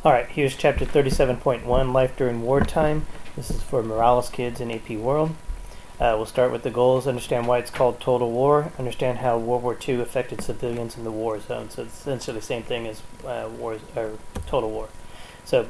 Alright, here's chapter 37.1, Life During Wartime. This is for Morales kids in AP World. We'll start with the goals, understand why it's called Total War, understand how World War II affected civilians in the war zone. So it's essentially the same thing as Total War. So,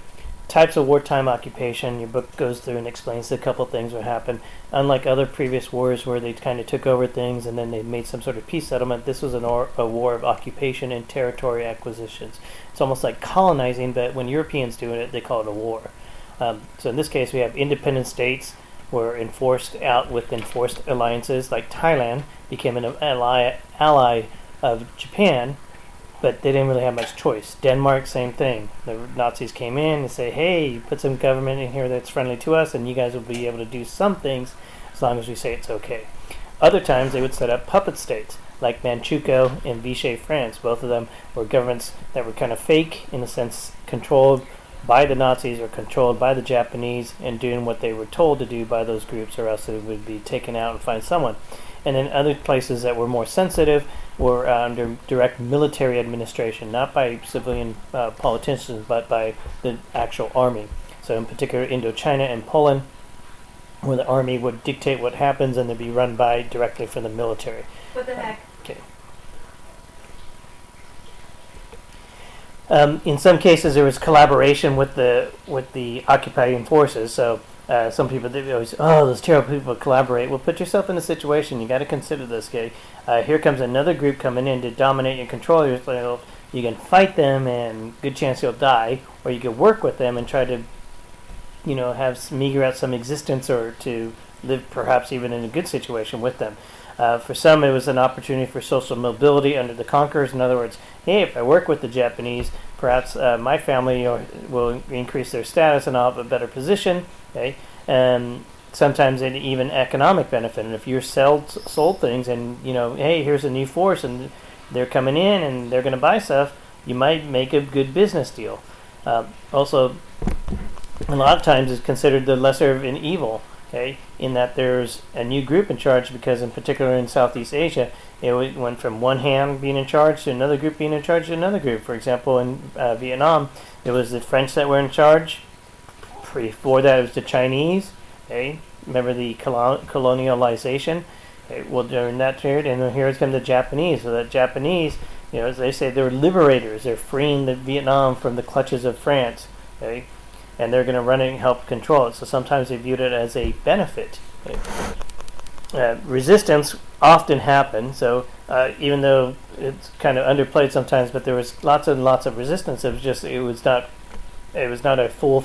types of wartime occupation. Your book goes through and explains a couple things that happen. Unlike other previous wars where they kind of took over things and then they made some sort of peace settlement, this was a war of occupation and territory acquisitions. It's almost like colonizing, but when Europeans do it, they call it a war. So in this case, we have independent states were enforced out with enforced alliances, like Thailand became an ally of Japan, but they didn't really have much choice. Denmark, same thing. The Nazis came in and say, hey, put some government in here that's friendly to us, and you guys will be able to do some things as long as we say it's okay. Other times they would set up puppet states, like Manchukuo and Vichy, France. Both of them were governments that were kind of fake, in a sense, controlled by the Nazis or controlled by the Japanese and doing what they were told to do by those groups, or else it would be taken out and find someone. And then other places that were more sensitive were under direct military administration, not by civilian politicians, but by the actual army. So in particular, Indochina and Poland, where the army would dictate what happens and they'd be run by directly from the military. What the heck? Okay. In some cases, there was collaboration with the occupying forces. So some people, they always, those terrible people collaborate. Well, put yourself in a situation. You got to consider this, okay? Here comes another group coming in to dominate and control you. So you can fight them, and good chance you'll die, or you can work with them and try to, meager out some existence, or to live perhaps even in a good situation with them. For some, it was an opportunity for social mobility under the conquerors. In other words, hey, if I work with the Japanese, perhaps my family will increase their status and I'll have a better position. Okay, and sometimes it even economic benefit. And if you're sold things, and hey, here's a new force, and they're coming in and they're going to buy stuff, you might make a good business deal. Also, a lot of times it's considered the lesser of an evil. Okay, in that there's a new group in charge, because in particular in Southeast Asia, it went from one hand being in charge to another group being in charge to another group. For example, in Vietnam, it was the French that were in charge. Before that, it was the Chinese. Okay, remember the colonialization? Okay, well, during that period, and then here comes the Japanese. So that Japanese, as they say, they're liberators. They're freeing the Vietnam from the clutches of France. Okay. And they're going to run it and help control it. So sometimes they viewed it as a benefit. Resistance often happened. So even though it's kind of underplayed sometimes, but there was lots and lots of resistance. It was not a full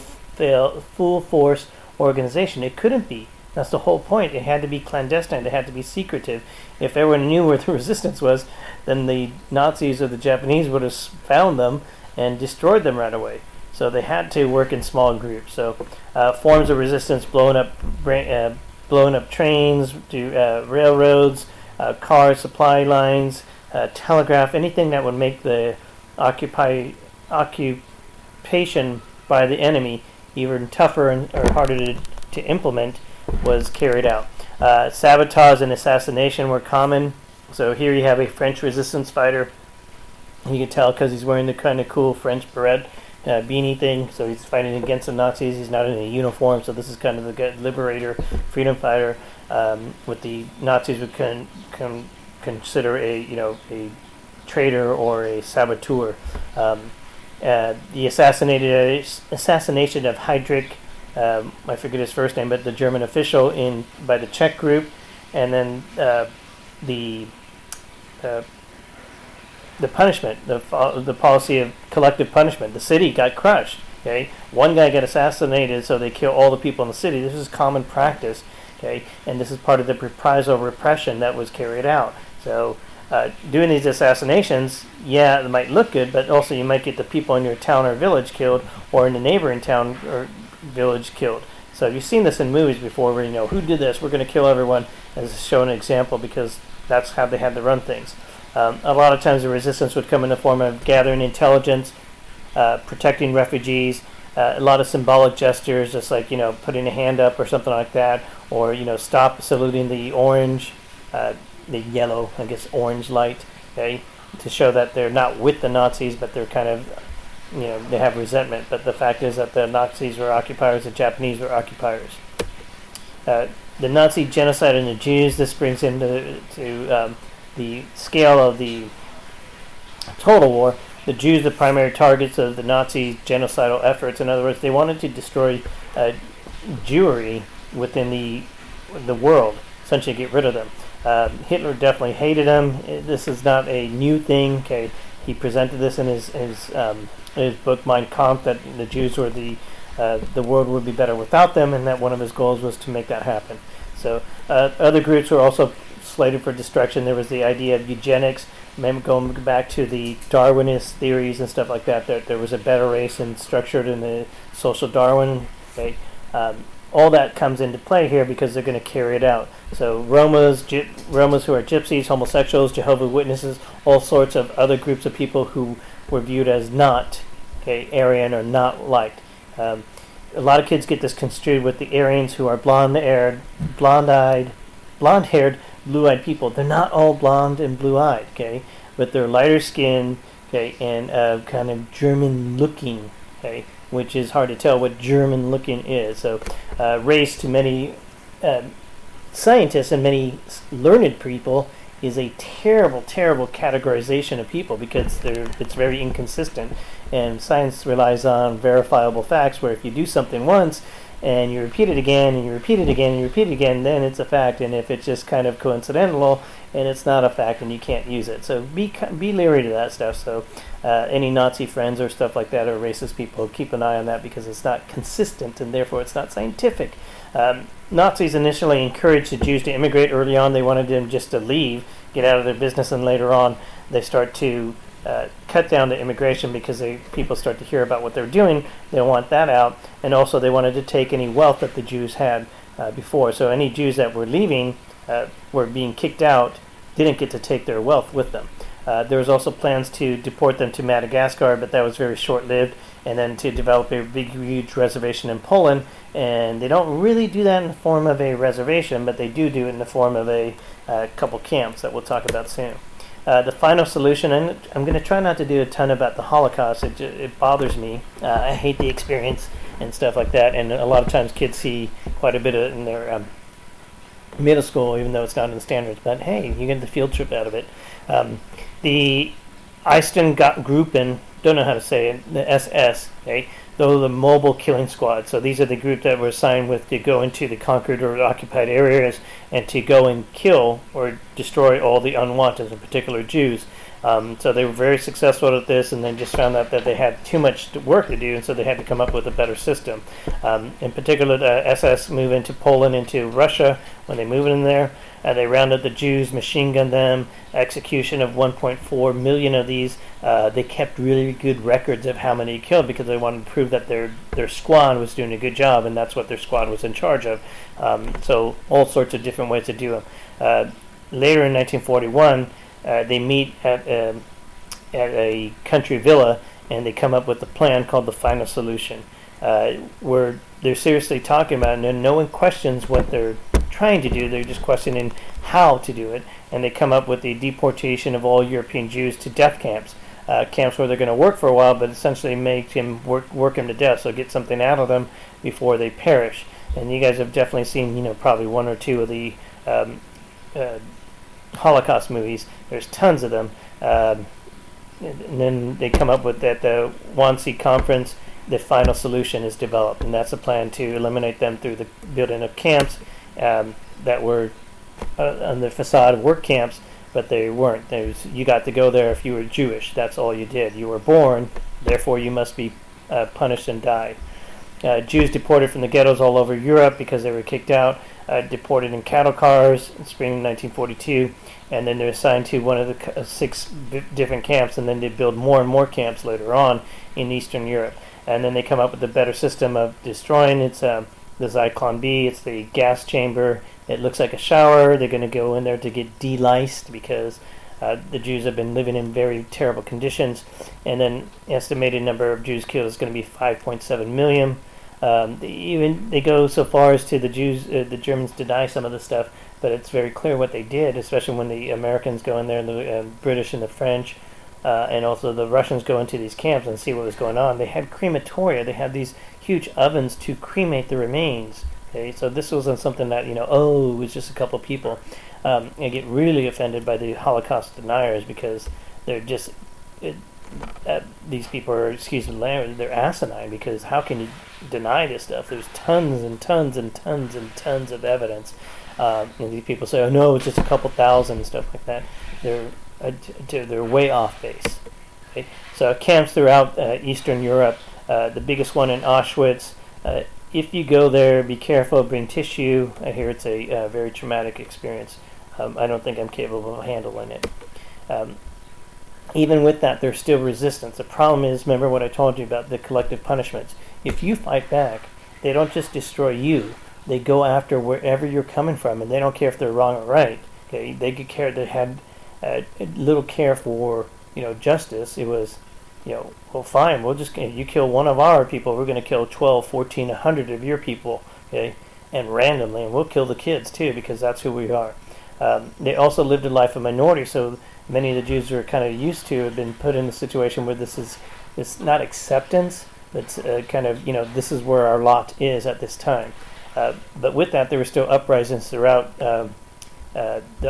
force organization. It couldn't be. That's the whole point. It had to be clandestine. It had to be secretive. If everyone knew where the resistance was, then the Nazis or the Japanese would have found them and destroyed them right away. So they had to work in small groups. So forms of resistance: blowing up trains, railroads, cars, supply lines, telegraph, anything that would make the occupation by the enemy even tougher or harder to implement was carried out. Sabotage and assassination were common. So here you have a French resistance fighter. You can tell because he's wearing the kind of cool French beret. Beanie thing, so he's fighting against the Nazis. He's not in a uniform, so this is kind of the liberator, freedom fighter. What the Nazis would consider a traitor or a saboteur. The assassination of Heydrich, I forget his first name, but the German official by the Czech group, and then the punishment, the policy of collective punishment. The city got crushed. Okay, one guy got assassinated, so they kill all the people in the city. This is common practice. Okay, and this is part of the reprisal repression that was carried out. So, doing these assassinations, yeah, it might look good, but also you might get the people in your town or village killed, or in the neighboring town or village killed. So you've seen this in movies before, where who did this? We're going to kill everyone, as shown an example, because that's how they had to run things. A lot of times the resistance would come in the form of gathering intelligence, protecting refugees, a lot of symbolic gestures, just like, putting a hand up or something like that, or, stop saluting the orange, the yellow, orange light, okay, to show that they're not with the Nazis, but they're kind of they have resentment. But the fact is that the Nazis were occupiers, the Japanese were occupiers. The Nazi genocide in the Jews. This brings into the scale of the total war. The Jews, the primary targets of the Nazi genocidal efforts. In other words, they wanted to destroy Jewry within the world, essentially get rid of them. Hitler definitely hated them. This is not a new thing. Okay, he presented this in his book Mein Kampf, that the Jews were the world would be better without them, and that one of his goals was to make that happen. So other groups were also slated for destruction. There was the idea of eugenics, going back to the Darwinist theories and stuff like that. That there was a better race and structured in the social Darwin. Okay, all that comes into play here because they're going to carry it out. So Romas who are gypsies, homosexuals, Jehovah's Witnesses, all sorts of other groups of people who were viewed as not Aryan or not liked. A lot of kids get this construed with the Aryans, who are blonde-haired, blue-eyed people. They're not all blonde and blue-eyed, okay, but they're lighter skinned, okay, and kind of German-looking, okay, which is hard to tell what German-looking is. So, race to many scientists and many learned people is a terrible, terrible categorization of people because it's very inconsistent. And science relies on verifiable facts, where if you do something once and you repeat it again and you repeat it again and you repeat it again, then it's a fact. And if it's just kind of coincidental and it's not a fact, and you can't use it. So be leery to that stuff. So any Nazi friends or stuff like that, or racist people, keep an eye on that because it's not consistent and therefore it's not scientific. Nazis initially encouraged the Jews to immigrate early on. They wanted them just to leave, get out of their business, and later on they start to cut down the immigration because people start to hear about what they're doing. They want that out, and also they wanted to take any wealth that the Jews had before. So any Jews that were leaving, were being kicked out, didn't get to take their wealth with them. There was also plans to deport them to Madagascar, but that was very short-lived, and then to develop a big, huge reservation in Poland. And they don't really do that in the form of a reservation, but they do it in the form of a couple camps that we'll talk about soon. The final solution, and I'm going to try not to do a ton about the Holocaust. It bothers me. I hate the experience and stuff like that, and a lot of times kids see quite a bit of it in their middle school, even though it's not in the standards. But hey, you get the field trip out of it. The Einsatzgruppen, don't know how to say it, the SS, okay? Those are the mobile killing squad. So these are the group that were assigned with to go into the conquered or occupied areas and to go and kill or destroy all the unwanted, in particular Jews. So they were very successful at this, and then just found out that they had too much work to do, and so they had to come up with a better system. In particular, the SS moved into Poland, into Russia. When they moved in there, they rounded the Jews, machine gunned them, execution of 1.4 million of these. They kept really good records of how many killed because they wanted to prove that their squad was doing a good job, and that's what their squad was in charge of. So all sorts of different ways to do them. Later in 1941, they meet at a country villa, and they come up with a plan called the Final Solution, where they're seriously talking about it, and no one questions what they're trying to do. They're just questioning how to do it, and they come up with the deportation of all European Jews to death camps, camps where they're going to work for a while, but essentially make him work him to death, so get something out of them before they perish. And you guys have definitely seen, probably one or two of the Holocaust movies. There's tons of them. And then they come up with that the Wannsee Conference, the Final Solution is developed, and that's a plan to eliminate them through the building of camps that were on the facade of work camps, but they weren't. You got to go there if you were Jewish. That's all you did. You were born, therefore you must be punished and die. Jews deported from the ghettos all over Europe because they were kicked out, deported in cattle cars in spring of 1942, and then they're assigned to one of the 6 different camps, and then they build more and more camps later on in Eastern Europe. And then they come up with a better system of destroying. It's the Zyklon B. It's the gas chamber. It looks like a shower. They're going to go in there to get deliced because the Jews have been living in very terrible conditions. And then estimated number of Jews killed is going to be 5.7 million. They go so far as to the Germans deny some of the stuff, but it's very clear what they did, especially when the Americans go in there, and the British and the French, and also the Russians go into these camps and see what was going on. They had crematoria. They had these huge ovens to cremate the remains. Okay, so this wasn't something that, it was just a couple people. I get really offended by the Holocaust deniers because they're just these people are, excuse the language, they're asinine, because how can you deny this stuff? There's tons and tons and tons and tons of evidence. These people say, oh no, it's just a couple thousand and stuff like that. They're way off base. Okay? So camps throughout Eastern Europe, the biggest one in Auschwitz. If you go there, be careful, bring tissue. I hear it's a very traumatic experience. I don't think I'm capable of handling it. Even with that, there's still resistance. The problem is, remember what I told you about the collective punishments. If you fight back, they don't just destroy you. They go after wherever you're coming from, and they don't care if they're wrong or right. Okay, they could care. They had little care for justice. It was, well, fine. We'll just, you kill one of our people, we're going to kill 12, 14, 100 of your people. Okay, and randomly, and we'll kill the kids too, because that's who we are. They also lived a life of minority, so many of the Jews who are kind of used to have been put in a situation where it's not acceptance, but kind of, this is where our lot is at this time. But with that, there were still uprisings throughout the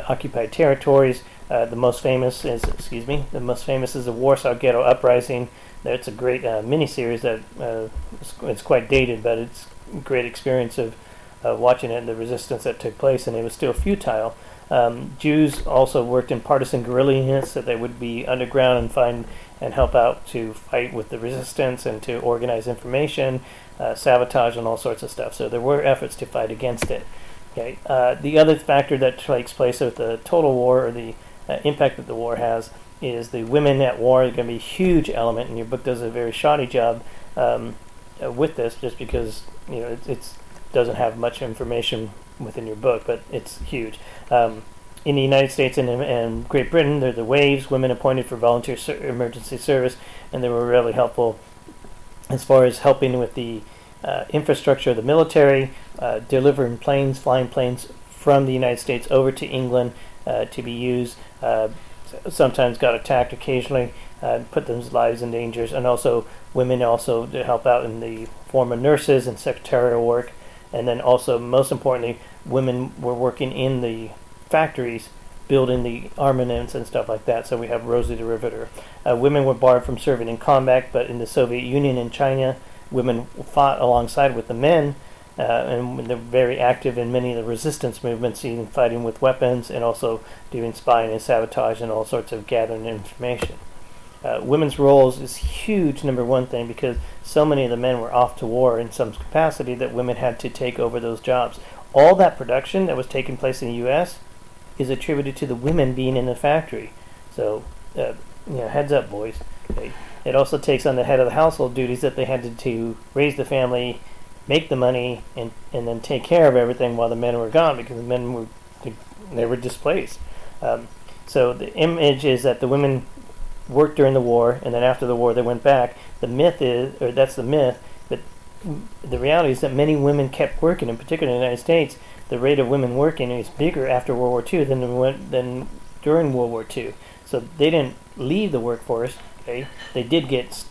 occupied territories. The most famous is the Warsaw Ghetto Uprising. That's a great miniseries that it's quite dated, but it's a great experience of watching it and the resistance that took place, and it was still futile. Jews also worked in partisan guerrilla units, so they would be underground and find and help out to fight with the resistance and to organize information, sabotage, and all sorts of stuff. So there were efforts to fight against it. Okay. The other factor that takes place with the total war, or the impact that the war has, is the women at war are going to be a huge element, and your book does a very shoddy job with this, just because it doesn't have much information within your book, but it's huge. In the United States and Great Britain, there are the waves, women appointed for volunteer emergency service, and they were really helpful as far as helping with the infrastructure of the military, delivering flying planes from the United States over to England to be used. Sometimes got attacked occasionally, put those lives in danger, and also women also to help out in the form of nurses and secretarial work. And then also, most importantly, women were working in the factories, building the armaments and stuff like that. So we have Rosie the Riveter. Women were barred from serving in combat, but in the Soviet Union and China, women fought alongside with the men, and they're very active in many of the resistance movements, even fighting with weapons and also doing spying and sabotage and all sorts of gathering information. Women's roles is huge, number one thing, because so many of the men were off to war in some capacity that women had to take over those jobs. All that production that was taking place in the U.S. is attributed to the women being in the factory. So, heads up, boys. Okay. It also takes on the head of the household duties that they had to raise the family, make the money, and then take care of everything while the men were gone, because the men were displaced. So the image is that the women worked during the war, and then after the war they went back. That's the myth, but the reality is that many women kept working, in particular in the United States. The rate of women working is bigger after World War II than during World War II. So they didn't leave the workforce. Okay? They did get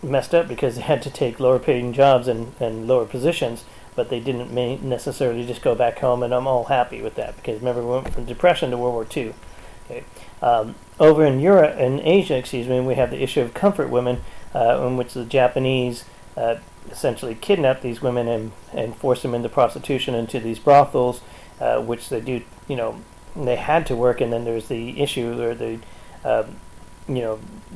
messed up because they had to take lower paying jobs and lower positions, but they didn't necessarily just go back home, and I'm all happy with that, because remember, we went from Depression to World War II. Okay. Over in Europe and Asia, we have the issue of comfort women, in which the Japanese essentially kidnap these women and force them into prostitution, into these brothels, which they do, they had to work. And then there's the issue where they,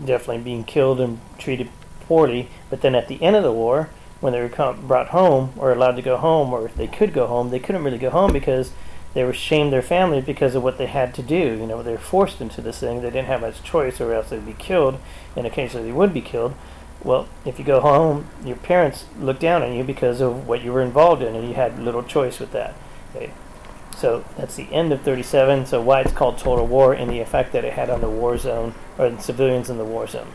definitely being killed and treated poorly. But then at the end of the war, when they were brought home or allowed to go home, or if they could go home, they couldn't really go home because they were shamed their families because of what they had to do. They were forced into this thing. They didn't have much choice, or else they'd be killed, and occasionally they would be killed. Well, if you go home, your parents look down on you because of what you were involved in, and you had little choice with that. Okay. So that's the end of 37. So why it's called Total War, and the effect that it had on the war zone, or the civilians in the war zone.